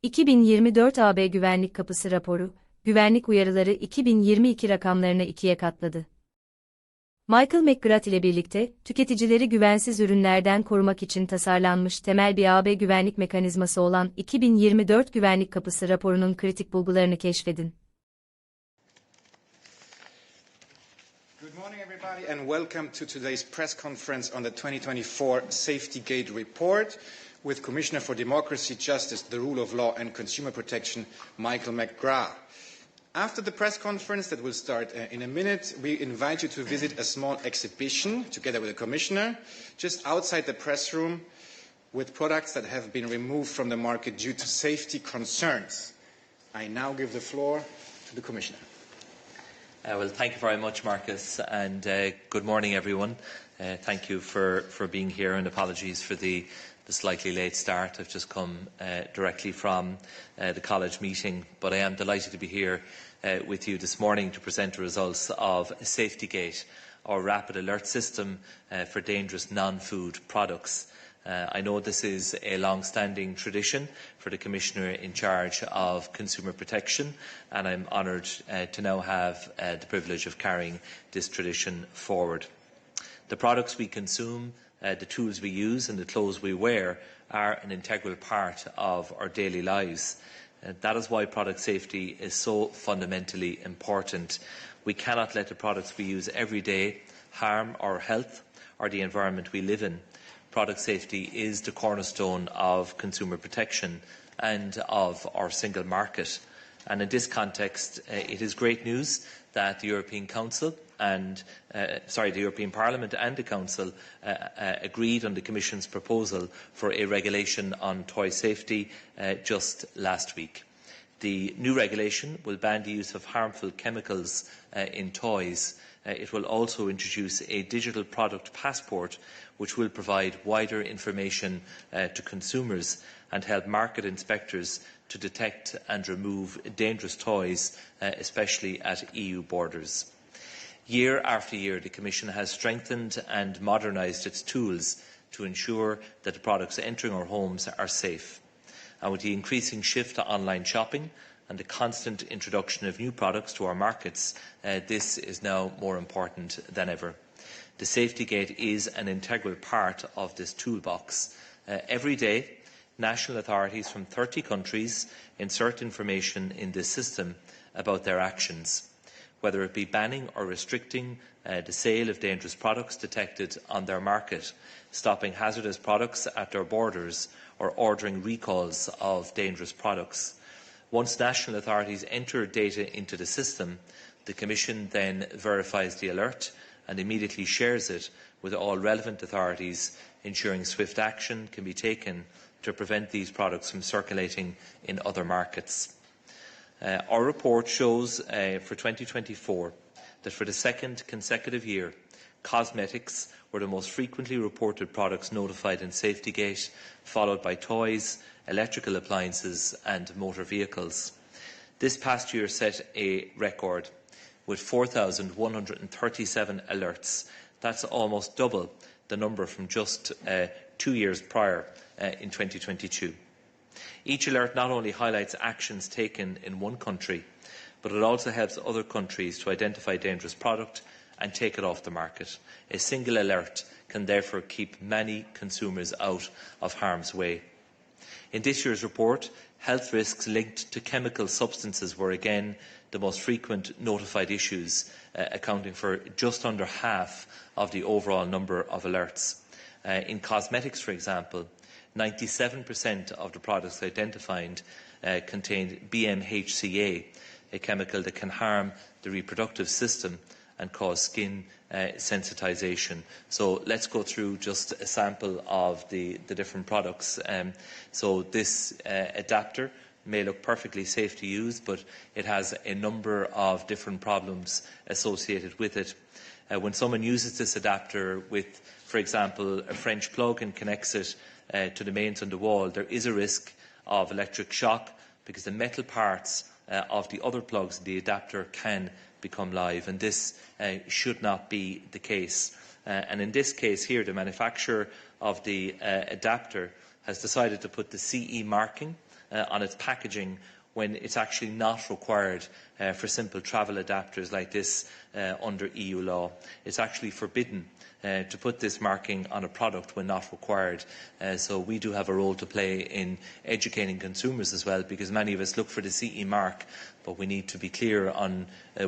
2024 AB Güvenlik Kapısı Raporu, Güvenlik Uyarıları 2022 rakamlarını ikiye katladı. Michael McGrath ile birlikte, tüketicileri güvensiz ürünlerden korumak için tasarlanmış temel bir AB güvenlik mekanizması olan 2024 Güvenlik Kapısı Raporu'nun kritik bulgularını keşfedin. Good morning, everybody, and welcome to today's press conference on the 2024 Safety Gate Report with Commissioner for Democracy, Justice, the Rule of Law and Consumer Protection, Michael McGrath. After the press conference that will start in a minute, we invite you to visit a small exhibition together with the Commissioner just outside the press room with products that have been removed from the market due to safety concerns. I now give the floor to the Commissioner. Well, thank you very much, Marcus, and good morning, everyone. Thank you for being here, and apologies for the slightly late start. I've just come directly from the college meeting, but I am delighted to be here with you this morning to present the results of SafetyGate, our rapid alert system for dangerous non-food products. I know this is a long-standing tradition for the Commissioner in charge of consumer protection, and I'm honoured to now have the privilege of carrying this tradition forward. The products we consume, the tools we use and the clothes we wear are an integral part of our daily lives. That is why product safety is so fundamentally important. We cannot let the products we use every day harm our health or the environment we live in. Product safety is the cornerstone of consumer protection and of our single market. And in this context, it is great news that the European Council and the European Parliament and the Council agreed on the Commission's proposal for a regulation on toy safety just last week. The new regulation will ban the use of harmful chemicals in toys. It will also introduce a digital product passport which will provide wider information to consumers and help market inspectors to detect and remove dangerous toys, especially at EU borders. Year after year, the Commission has strengthened and modernised its tools to ensure that the products entering our homes are safe. And with the increasing shift to online shopping and the constant introduction of new products to our markets, this is now more important than ever. The SafetyGate is an integral part of this toolbox. Every day, national authorities from 30 countries insert information in this system about their actions, whether it be banning or restricting the sale of dangerous products detected on their market, stopping hazardous products at their borders, or ordering recalls of dangerous products. Once national authorities enter data into the system, the Commission then verifies the alert and immediately shares it with all relevant authorities, ensuring swift action can be taken to prevent these products from circulating in other markets. Our report shows for 2024 that for the second consecutive year, cosmetics were the most frequently reported products notified in SafetyGate, followed by toys, electrical appliances and motor vehicles. This past year set a record with 4,137 alerts. That's almost double the number from just 2 years prior in 2022. Each alert not only highlights actions taken in one country, but it also helps other countries to identify dangerous product and take it off the market. A single alert can therefore keep many consumers out of harm's way. In this year's report, health risks linked to chemical substances were again the most frequent notified issues, accounting for just under half of the overall number of alerts. In cosmetics, for example, 97% of the products identified contained BMHCA, a chemical that can harm the reproductive system and cause skin sensitisation. So let's go through just a sample of the different products. So this adapter may look perfectly safe to use, but it has a number of different problems associated with it. When someone uses this adapter with, for example, a French plug and connects it to the mains on the wall, there is a risk of electric shock because the metal parts of the other plugs in the adapter can become live, and this should not be the case. And in this case here, the manufacturer of the adapter has decided to put the CE marking on its packaging when it's actually not required for simple travel adapters like this under EU law. It's actually forbidden to put this marking on a product when not required. So we do have a role to play in educating consumers as well, because many of us look for the CE mark, but we need to be clear on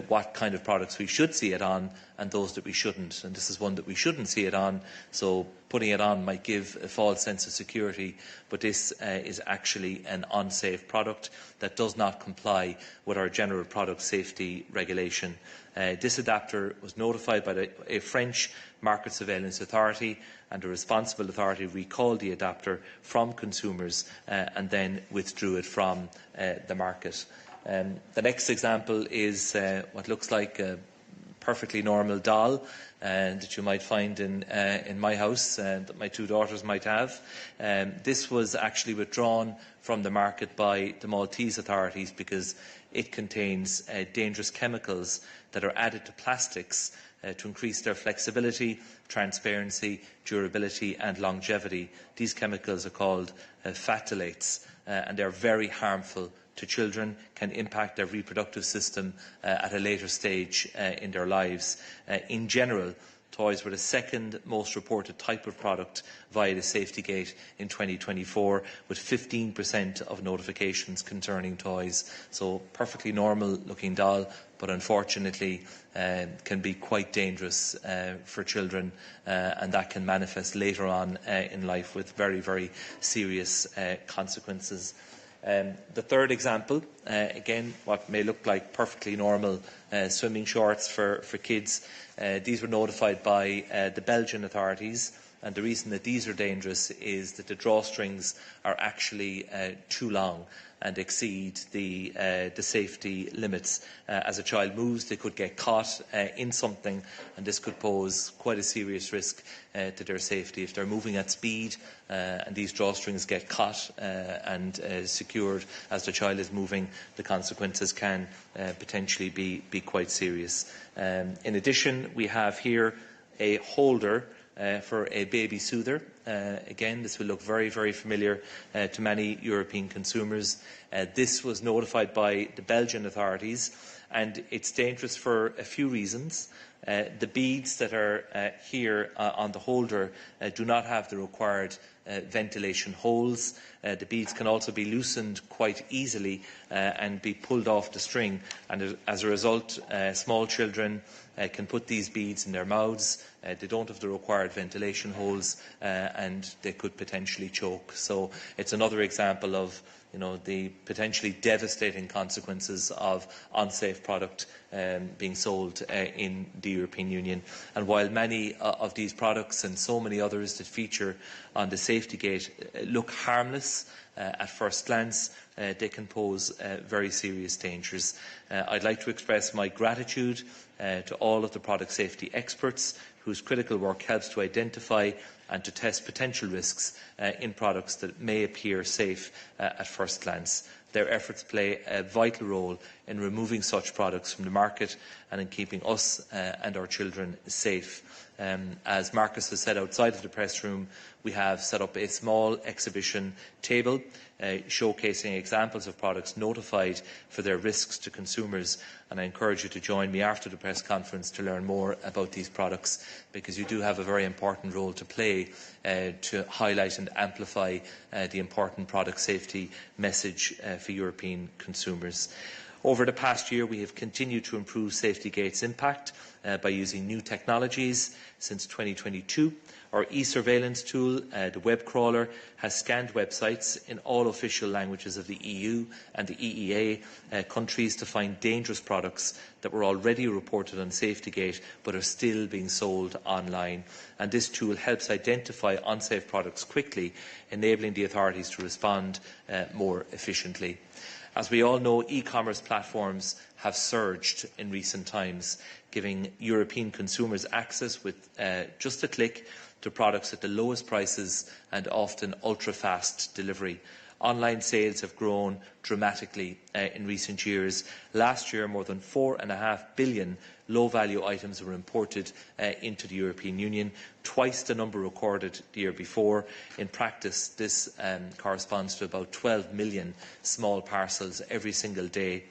what kind of products we should see it on and those that we shouldn't. And this is one that we shouldn't see it on, so putting it on might give a false sense of security, but this is actually an unsafe product that does not comply with our general product safety regulation. This adapter was notified by a French market surveillance authority, and the responsible authority recalled the adapter from consumers and then withdrew it from the market. The next example is what looks like a perfectly normal doll that you might find in my house, that my two daughters might have. This was actually withdrawn from the market by the Maltese authorities because it contains dangerous chemicals that are added to plastics to increase their flexibility, transparency, durability and longevity. These chemicals are called phthalates, and they are very harmful to children, can impact their reproductive system at a later stage in their lives. In general, toys were the second most reported type of product via the Safety Gate in 2024, with 15% of notifications concerning toys. So perfectly normal looking doll, but unfortunately can be quite dangerous for children, and that can manifest later on in life with very, very serious consequences. The third example, again, what may look like perfectly normal swimming shorts for kids. These were notified by the Belgian authorities, and the reason that these are dangerous is that the drawstrings are actually too long and exceed the safety limits. As a child moves, they could get caught in something, and this could pose quite a serious risk to their safety. If they're moving at speed and these drawstrings get caught and secured as the child is moving, the consequences can potentially be quite serious. In addition, we have here a holder for a baby soother. Again, this will look very, very familiar to many European consumers. This was notified by the Belgian authorities, and it's dangerous for a few reasons. The beads that are here on the holder do not have the required ventilation holes. The beads can also be loosened quite easily and be pulled off the string, and as a result, small children can put these beads in their mouths. They don't have the required ventilation holes, and they could potentially choke. So it's another example of the potentially devastating consequences of unsafe product being sold in the European Union. And while many of these products and so many others that feature on the Safety Gate look harmless at first glance, they can pose very serious dangers. I'd like to express my gratitude to all of the product safety experts whose critical work helps to identify and to test potential risks in products that may appear safe at first glance. Their efforts play a vital role in removing such products from the market and in keeping us and our children safe. As Marcus has said outside of the press room, we have set up a small exhibition table showcasing examples of products notified for their risks to consumers, and I encourage you to join me after the press conference to learn more about these products, because you do have a very important role to play to highlight and amplify the important product safety message for European consumers. Over the past year, we have continued to improve Safety Gate's impact by using new technologies. Since 2022, our e-surveillance tool, the web crawler, has scanned websites in all official languages of the EU and the EEA countries to find dangerous products that were already reported on Safety Gate but are still being sold online. And this tool helps identify unsafe products quickly, enabling the authorities to respond more efficiently. As we all know, e-commerce platforms have surged in recent times, giving European consumers access with just a click to products at the lowest prices and often ultra-fast delivery. Online sales have grown dramatically in recent years. Last year, more than 4.5 billion low-value items were imported into the European Union, twice the number recorded the year before. In practice, this corresponds to about 12 million small parcels every single day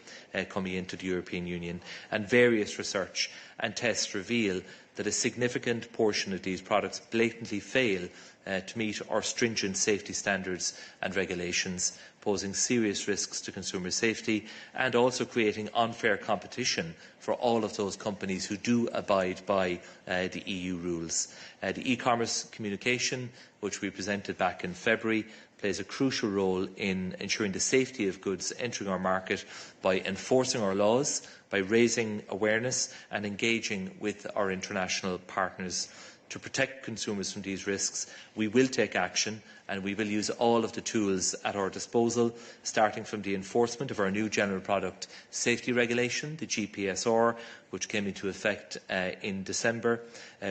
coming into the European Union. And various research and tests reveal that a significant portion of these products blatantly fail to meet our stringent safety standards and regulations, posing serious risks to consumer safety and also creating unfair competition for all of those companies who do abide by the EU rules. The e-commerce communication, which we presented back in February, plays a crucial role in ensuring the safety of goods entering our market by enforcing our laws, by raising awareness and engaging with our international partners. To protect consumers from these risks, we will take action and we will use all of the tools at our disposal, starting from the enforcement of our new General Product Safety Regulation, the GPSR, which came into effect in December,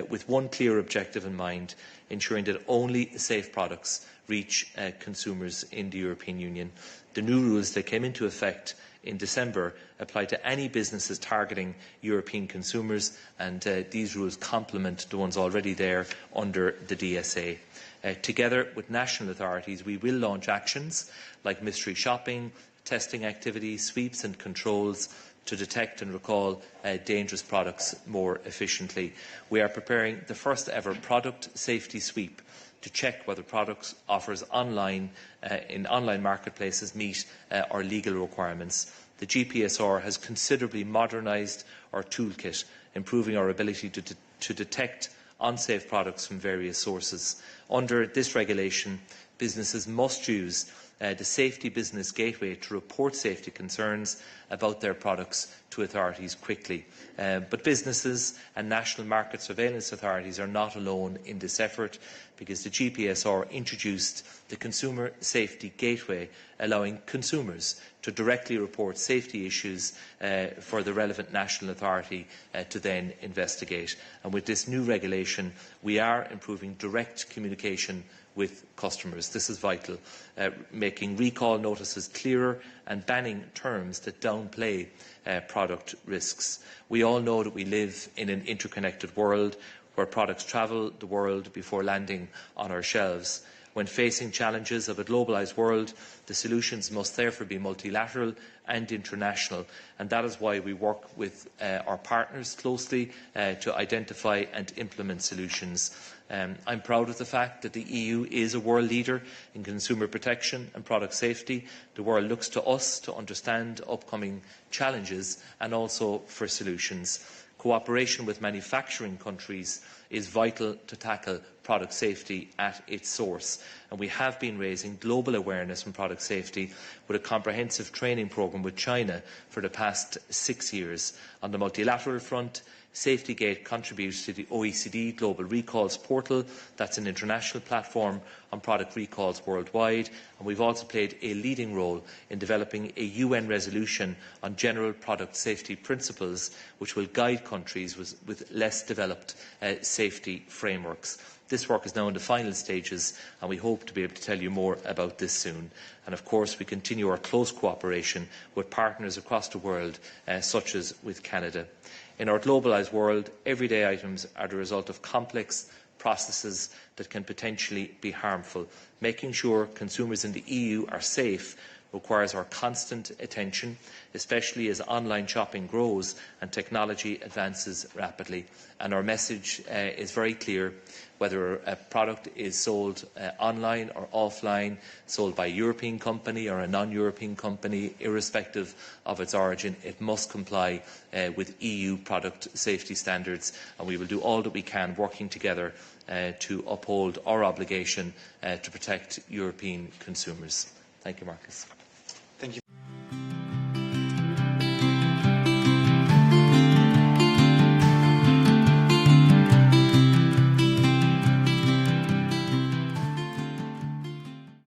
with one clear objective in mind: ensuring that only safe products reach consumers in the European Union. The new rules that came into effect in December apply to any businesses targeting European consumers, and these rules complement the ones already there under the DSA. Together with national authorities, we will launch actions like mystery shopping, testing activities, sweeps and controls to detect and recall dangerous products more efficiently. We are preparing the first ever product safety sweep to check whether products offered online in online marketplaces meet our legal requirements. The GPSR has considerably modernised our toolkit, improving our ability to detect unsafe products from various sources. Under this regulation, businesses must use the Safety Business Gateway to report safety concerns about their products to authorities quickly. But businesses and national market surveillance authorities are not alone in this effort, because the GPSR introduced the Consumer Safety Gateway, allowing consumers to directly report safety issues for the relevant national authority to then investigate. And with this new regulation, we are improving direct communication with customers. This is vital, making recall notices clearer and banning terms that downplay product risks. We all know that we live in an interconnected world where products travel the world before landing on our shelves. When facing challenges of a globalised world, the solutions must therefore be multilateral and international, and that is why we work with our partners closely to identify and implement solutions. I'm proud of the fact that the EU is a world leader in consumer protection and product safety. The world looks to us to understand upcoming challenges and also for solutions. Cooperation with manufacturing countries is vital to tackle product safety at its source, and we have been raising global awareness on product safety with a comprehensive training programme with China for the past 6 years. On the multilateral front, SafetyGate contributes to the OECD Global Recalls Portal. That's an international platform on product recalls worldwide, and we've also played a leading role in developing a UN resolution on general product safety principles, which will guide countries with less developed safety frameworks. This work is now in the final stages, and we hope to be able to tell you more about this soon. And of course, we continue our close cooperation with partners across the world, such as with Canada. In our globalised world, everyday items are the result of complex processes that can potentially be harmful. Making sure consumers in the EU are safe requires our constant attention, especially as online shopping grows and technology advances rapidly. And our message is very clear: whether a product is sold online or offline, sold by a European company or a non-European company, irrespective of its origin, it must comply with EU product safety standards, and we will do all that we can, working together to uphold our obligation to protect European consumers. Thank you, Marcus.